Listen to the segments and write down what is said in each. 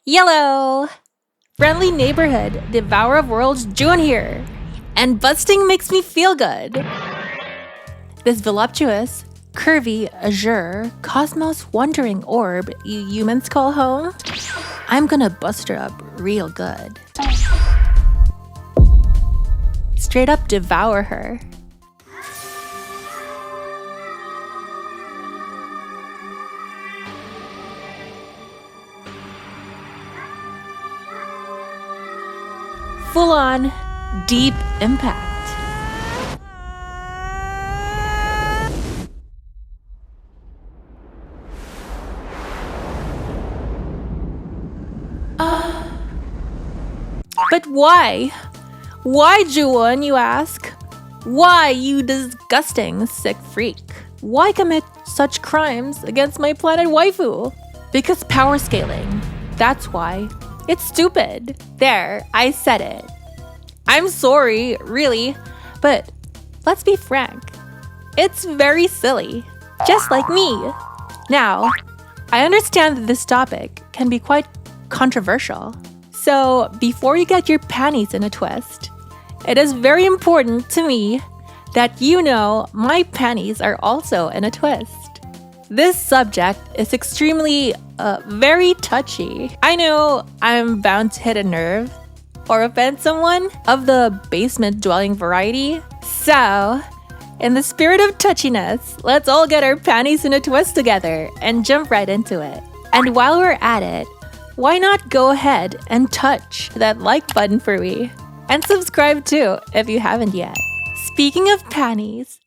Yellow! Friendly neighborhood, devourer of worlds, Juwun here. And busting makes me feel good. This voluptuous, curvy, azure, cosmos wandering orb you humans call home, I'm gonna bust her up real good. Straight up devour her. Full-on, deep impact. But why? Why, Juwun, you ask? Why, you disgusting, sick freak? Why commit such crimes against my planet waifu? Because power scaling. That's why. It's stupid. There, I said it. I'm sorry, really, but let's be frank. It's very silly, just like me. Now, I understand that this topic can be quite controversial. So, before you get your panties in a twist, it is very important to me that you know my panties are also in a twist. This subject is extremely, very touchy. I know I'm bound to hit a nerve or offend someone of the basement dwelling variety. So, in the spirit of touchiness, let's all get our panties in a twist together and jump right into it. And while we're at it, why not go ahead and touch that like button for me? And subscribe too if you haven't yet. Speaking of panties,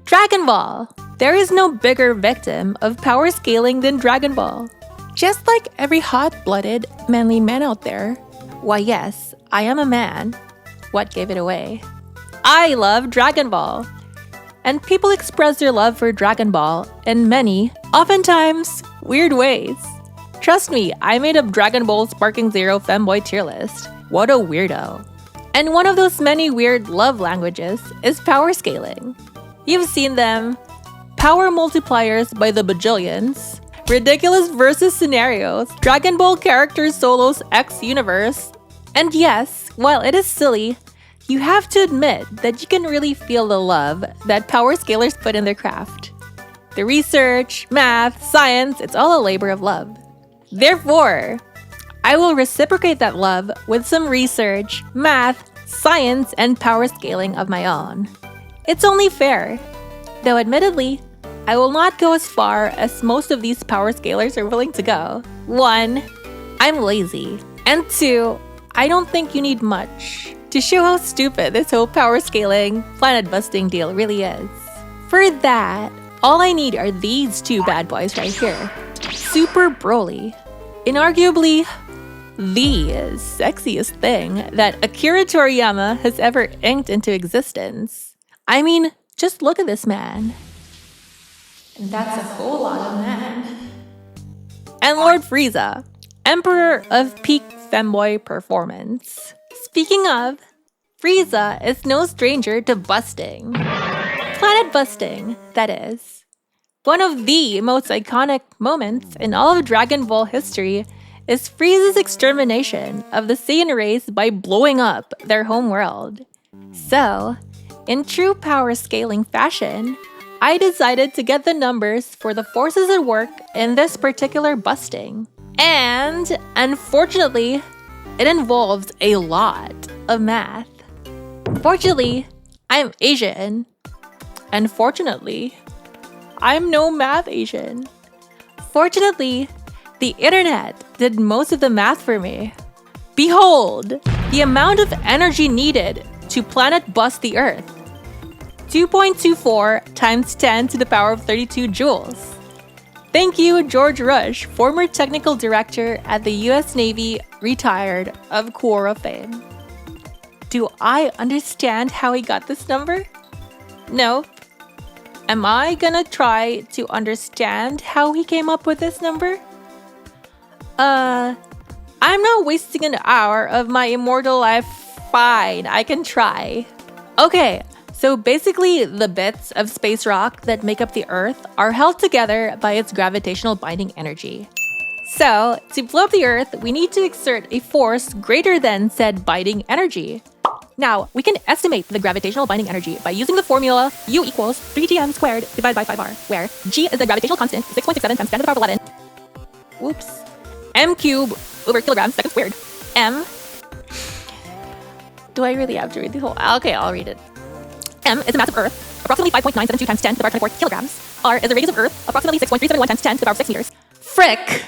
Dragon Ball! There is no bigger victim of power scaling than Dragon Ball. Just like every hot-blooded, manly man out there. Why yes, I am a man. What gave it away? I love Dragon Ball. And people express their love for Dragon Ball in many, oftentimes, weird ways. Trust me, I made a Dragon Ball Sparking Zero femboy tier list. What a weirdo. And one of those many weird love languages is power scaling. You've seen them. Power multipliers by the bajillions. Ridiculous versus scenarios. Dragon Ball characters solos X universe. And yes, while it is silly, you have to admit that you can really feel the love that power scalers put in their craft. The research, math, science, it's all a labor of love. Therefore, I will reciprocate that love with some research, math, science, and power scaling of my own. It's only fair. Though admittedly, I will not go as far as most of these power scalers are willing to go. 1, I'm lazy. And 2, I don't think you need much to show how stupid this whole power scaling, planet busting deal really is. For that, all I need are these two bad boys right here. Super Broly. Inarguably, the sexiest thing that Akira Toriyama has ever inked into existence. I mean, just look at this man. And that's a whole lot of man. And Lord Frieza, Emperor of peak femboy performance. Speaking of, Frieza is no stranger to busting. Planet busting, that is. One of the most iconic moments in all of Dragon Ball history is Frieza's extermination of the Saiyan race by blowing up their home world. So, in true power scaling fashion, I decided to get the numbers for the forces at work in this particular busting. And, unfortunately, it involved a lot of math. Fortunately, I'm Asian. And fortunately, I'm no math Asian. Fortunately, the internet did most of the math for me. Behold, the amount of energy needed to planet bust the Earth. 2.24 times 10 to the power of 32 joules. Thank you, George Rush, former technical director at the US Navy, retired, of Quora fame. Do I understand how he got this number? No. Am I gonna try to understand how he came up with this number? I'm not wasting an hour of my immortal life. Fine, I can try. Okay, So basically, the bits of space rock that make up the Earth are held together by its gravitational binding energy. So, to blow up the Earth, we need to exert a force greater than said binding energy. Now, we can estimate the gravitational binding energy by using the formula U equals 3gm squared divided by 5r, where g is the gravitational constant, 6.67 times 10 to the power of 11. Oops. M cubed over kilograms second squared. M. Do I really have to read the whole? Okay, I'll read it. M is the mass of Earth, approximately 5.972 times 10 to the power 24 kilograms. R is the radius of Earth, approximately 6.371 times 10 to the power 6 meters. Frick!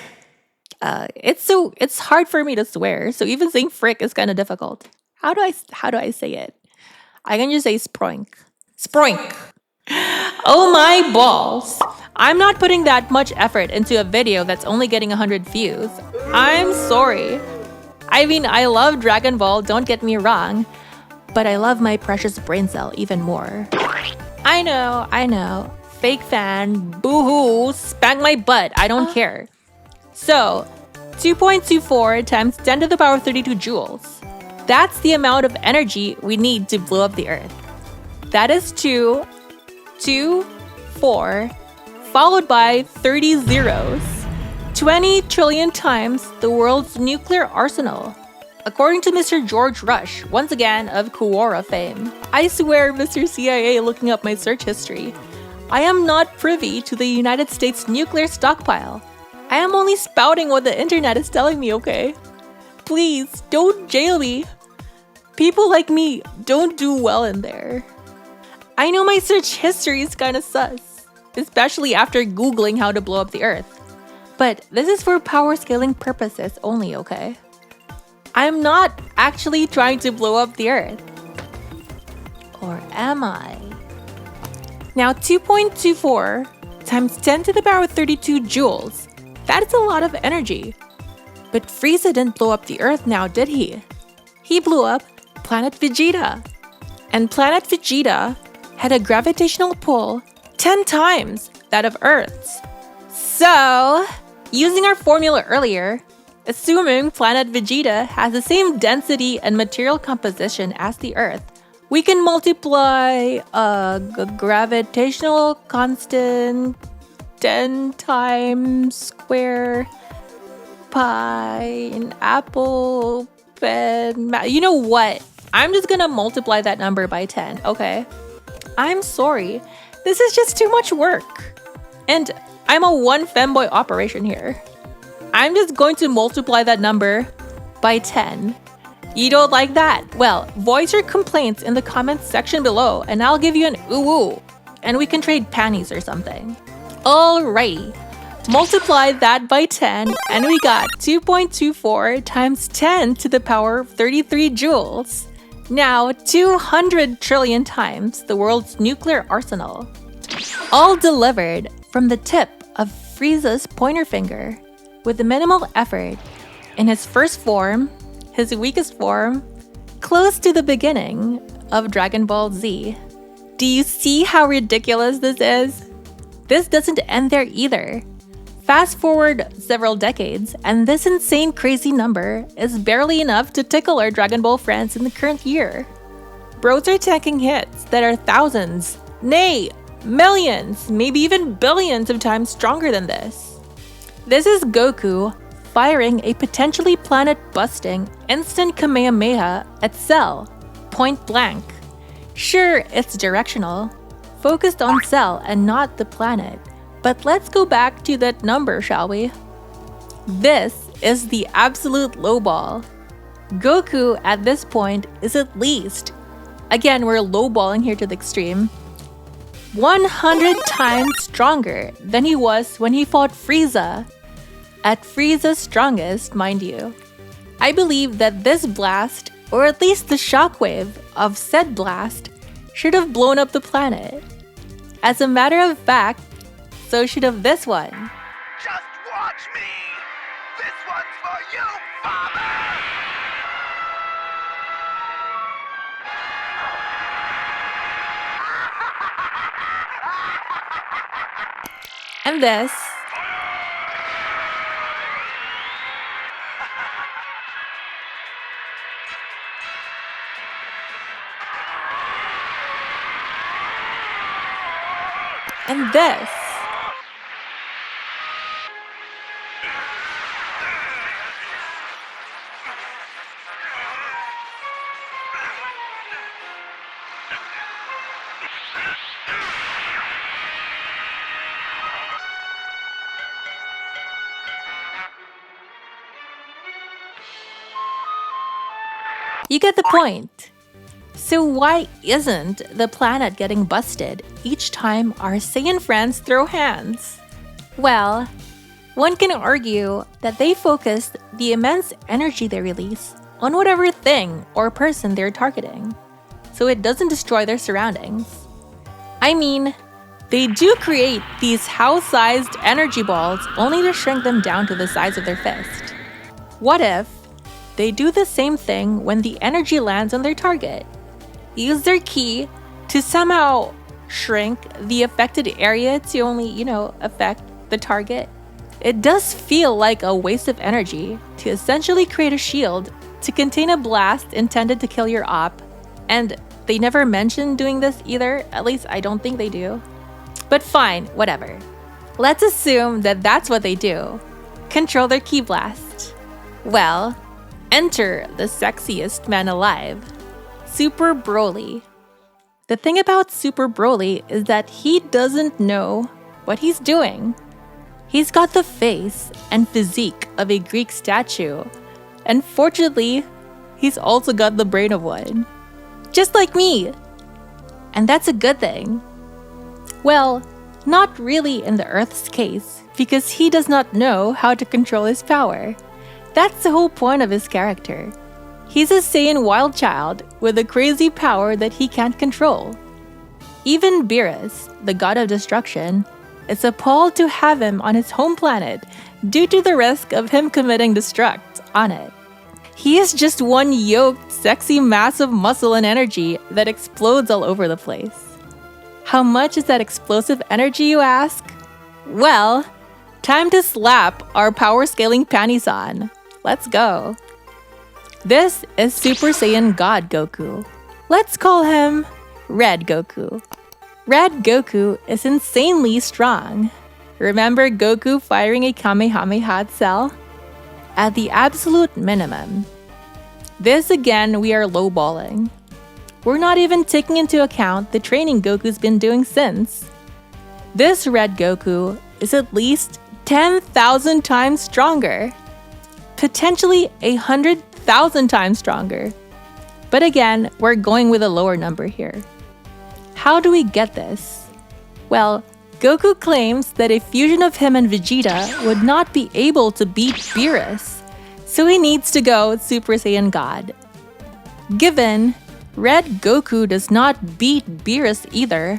It's hard for me to swear, so even saying frick is kind of difficult. How do I say it? I can just say sproink. Sproink! Oh my balls! I'm not putting that much effort into a video that's only getting 100 views. I'm sorry. I mean, I love Dragon Ball, don't get me wrong, but I love my precious brain cell even more. I know. Fake fan, boo-hoo, spank my butt, I don't care. So, 2.24 times 10 to the power 32 joules. That's the amount of energy we need to blow up the Earth. That is 2, 4, followed by 30 zeros. 20 trillion times the world's nuclear arsenal. According to Mr. George Rush, once again of Quora fame. I swear, Mr. CIA looking up my search history. I am not privy to the United States nuclear stockpile. I am only spouting what the internet is telling me, okay? Please, don't jail me. People like me don't do well in there. I know my search history is kinda sus, especially after Googling how to blow up the Earth. But this is for power scaling purposes only, okay? I'm not actually trying to blow up the Earth. Or am I? Now 2.24 times 10 to the power 32 joules. That is a lot of energy. But Frieza didn't blow up the Earth now, did he? He blew up planet Vegeta. And planet Vegeta had a gravitational pull 10 times that of Earth's. So, using our formula earlier, assuming planet Vegeta has the same density and material composition as the Earth, we can multiply a gravitational constant 10 times square pineapple pen. You know what? I'm just gonna multiply that number by 10, okay? I'm sorry. This is just too much work. And I'm a one femboy operation here. I'm just going to multiply that number by 10. You don't like that? Well, voice your complaints in the comments section below and I'll give you an ooh-ooh. And we can trade panties or something. Alrighty. Multiply that by 10 and we got 2.24 times 10 to the power 33 joules. Now 200 trillion times the world's nuclear arsenal. All delivered from the tip of Frieza's pointer finger with minimal effort in his first form, his weakest form, close to the beginning of Dragon Ball Z. Do you see how ridiculous this is? This doesn't end there either. Fast forward several decades, and this insane crazy number is barely enough to tickle our Dragon Ball friends in the current year. Bros are tanking hits that are thousands, nay, millions, maybe even billions of times stronger than this. This is Goku firing a potentially planet-busting instant Kamehameha at Cell, point blank. Sure, it's directional, focused on Cell and not the planet, but let's go back to that number, shall we? This is the absolute lowball. Goku at this point is at least, again we're lowballing here to the extreme, 100 times stronger than he was when he fought Frieza. At Frieza's strongest, mind you. I believe that this blast, or at least the shockwave of said blast, should have blown up the planet. As a matter of fact, so should have this one. Just watch me! This one's for you, father! And this. And this. You get the point. So why isn't the planet getting busted each time our Saiyan friends throw hands? Well, one can argue that they focused the immense energy they release on whatever thing or person they're targeting, so it doesn't destroy their surroundings. I mean, they do create these house-sized energy balls only to shrink them down to the size of their fist. What if they do the same thing when the energy lands on their target? Use their ki to somehow shrink the affected area to only, affect the target. It does feel like a waste of energy to essentially create a shield to contain a blast intended to kill your op, and they never mention doing this either, at least I don't think they do. But fine, whatever. Let's assume that that's what they do. Control their ki blast. Well, enter the sexiest man alive, Super Broly. The thing about Super Broly is that he doesn't know what he's doing. He's got the face and physique of a Greek statue, and fortunately, he's also got the brain of one. Just like me! And that's a good thing. Well, not really in the Earth's case, because he does not know how to control his power. That's the whole point of his character. He's a Saiyan wild child with a crazy power that he can't control. Even Beerus, the god of destruction, is appalled to have him on his home planet due to the risk of him committing destruct on it. He is just one yoked, sexy mass of muscle and energy that explodes all over the place. How much is that explosive energy, you ask? Well, time to slap our power scaling panties on. Let's go. This is Super Saiyan God Goku. Let's call him Red Goku. Red Goku is insanely strong. Remember Goku firing a Kamehameha cell? At the absolute minimum. This again, we are lowballing. We're not even taking into account the training Goku's been doing since. This Red Goku is at least 10,000 times stronger. Potentially 100,000 times stronger. But again, we're going with a lower number here. How do we get this? Well, Goku claims that a fusion of him and Vegeta would not be able to beat Beerus, so he needs to go Super Saiyan God. Given Red Goku does not beat Beerus either,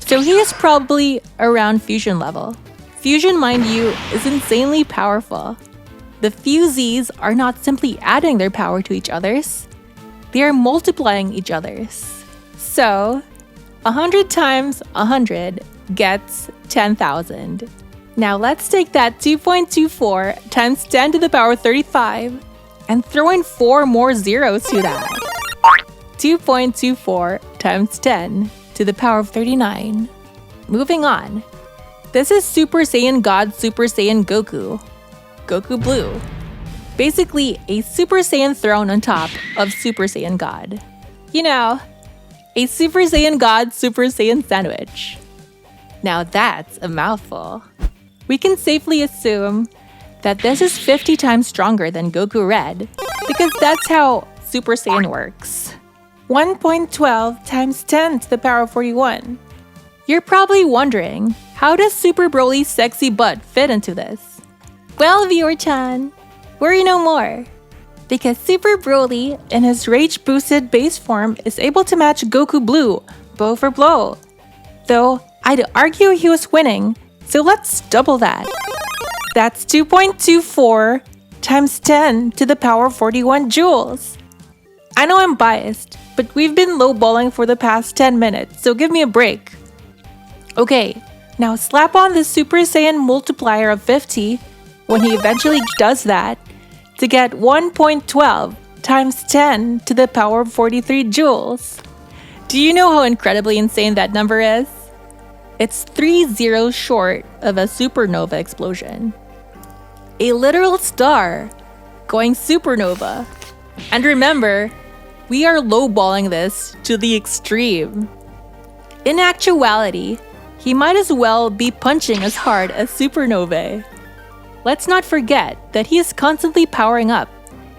so he is probably around fusion level. Fusion, mind you, is insanely powerful. The fusees are not simply adding their power to each other's, they are multiplying each other's. So, 100 times 100 gets 10,000. Now let's take that 2.24 times 10 to the power 35 and throw in 4 more zeros to that. 2.24 times 10 to the power of 39. Moving on. This is Super Saiyan God Super Saiyan Goku. Goku Blue. Basically, a Super Saiyan throne on top of Super Saiyan God. You know, a Super Saiyan God Super Saiyan sandwich. Now that's a mouthful. We can safely assume that this is 50 times stronger than Goku Red, because that's how Super Saiyan works. 1.12 times 10 to the power of 41. You're probably wondering, how does Super Broly's sexy butt fit into this? Well, viewer-chan, worry no more. Because Super Broly, in his rage-boosted base form, is able to match Goku Blue, blow for blow. Though, I'd argue he was winning, so let's double that. That's 2.24 times 10 to the power of 41 joules. I know I'm biased, but we've been lowballing for the past 10 minutes, so give me a break. Okay, now slap on the Super Saiyan multiplier of 50 when he eventually does that to get 1.12 times 10 to the power of 43 joules. Do you know how incredibly insane that number is? It's 3 zeros short of a supernova explosion. A literal star going supernova. And remember, we are lowballing this to the extreme. In actuality, he might as well be punching as hard as supernovae. Let's not forget that he is constantly powering up,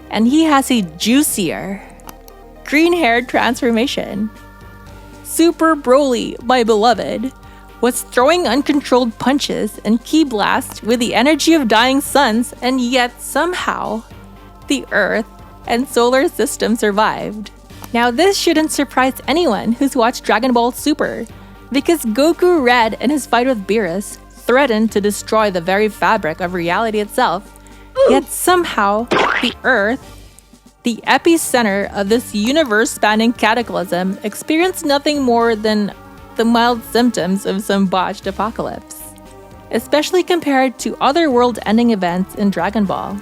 and he has a juicier green hair transformation. Super Broly, my beloved, was throwing uncontrolled punches and ki blasts with the energy of dying suns, and yet somehow, the Earth and solar system survived. Now this shouldn't surprise anyone who's watched Dragon Ball Super, because Goku Red in his fight with Beerus threatened to destroy the very fabric of reality itself, yet somehow the Earth, the epicenter of this universe-spanning cataclysm, experienced nothing more than the mild symptoms of some botched apocalypse, especially compared to other world-ending events in Dragon Ball.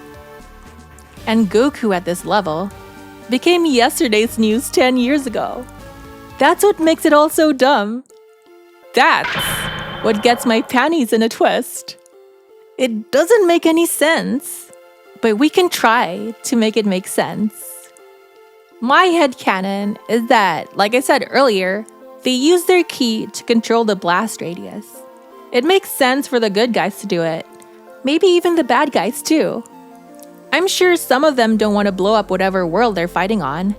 And Goku at this level became yesterday's news 10 years ago. That's what makes it all so dumb. That's what gets my panties in a twist. It doesn't make any sense, but we can try to make it make sense. My headcanon is that, like I said earlier, they use their ki to control the blast radius. It makes sense for the good guys to do it, maybe even the bad guys too. I'm sure some of them don't want to blow up whatever world they're fighting on.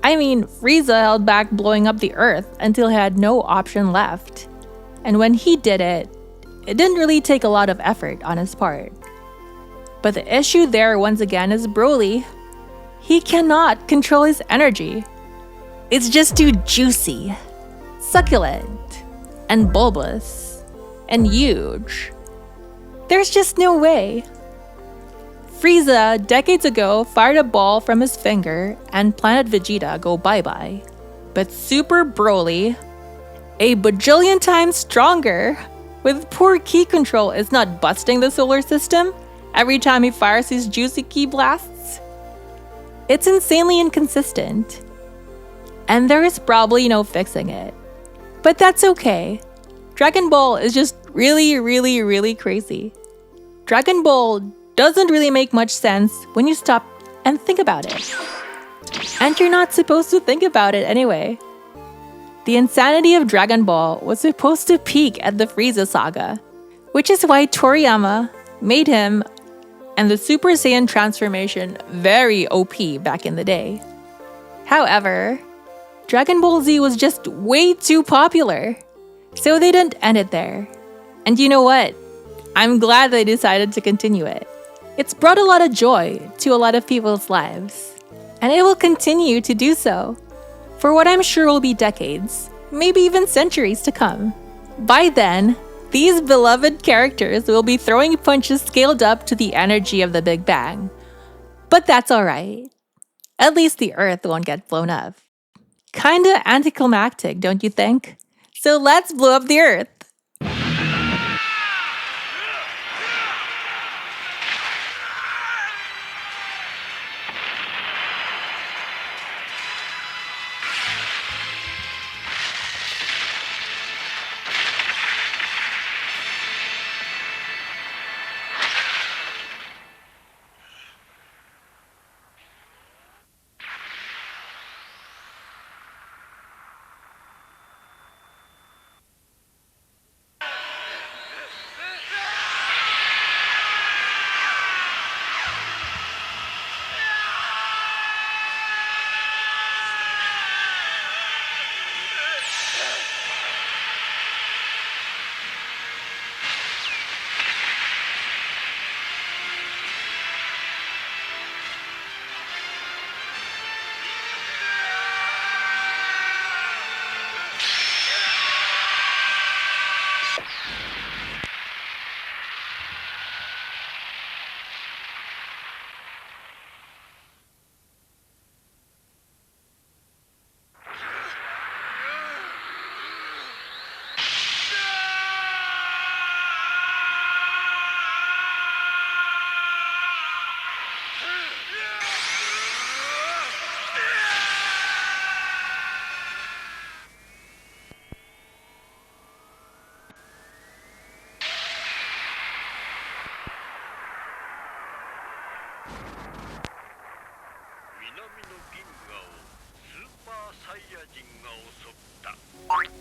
I mean, Frieza held back blowing up the Earth until he had no option left. And when he did it, it didn't really take a lot of effort on his part. But the issue there once again is Broly. He cannot control his energy. It's just too juicy, succulent, and bulbous, and huge. There's just no way. Frieza, decades ago, fired a ball from his finger and Planet Vegeta go bye-bye. But Super Broly, a bajillion times stronger, with poor ki control, is not busting the solar system every time he fires his juicy ki blasts. It's insanely inconsistent. And there is probably no fixing it. But that's okay. Dragon Ball is just really crazy. Dragon Ball doesn't really make much sense when you stop and think about it. And you're not supposed to think about it anyway. The insanity of Dragon Ball was supposed to peak at the Frieza saga, which is why Toriyama made him and the Super Saiyan transformation very OP back in the day. However, Dragon Ball Z was just way too popular, so they didn't end it there. And you know what? I'm glad they decided to continue it. It's brought a lot of joy to a lot of people's lives, and it will continue to do so for what I'm sure will be decades, maybe even centuries to come. By then, these beloved characters will be throwing punches scaled up to the energy of the Big Bang. But that's alright. At least the Earth won't get blown up. Kinda anticlimactic, don't you think? So let's blow up the Earth!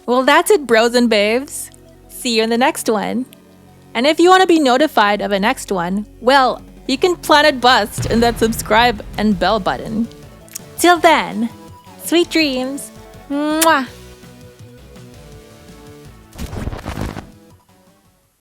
Well, that's it, bros and babes. See you in the next one. And if you want to be notified of a next one, well, you can planet bust in that subscribe and bell button. Till then, sweet dreams. Mwah.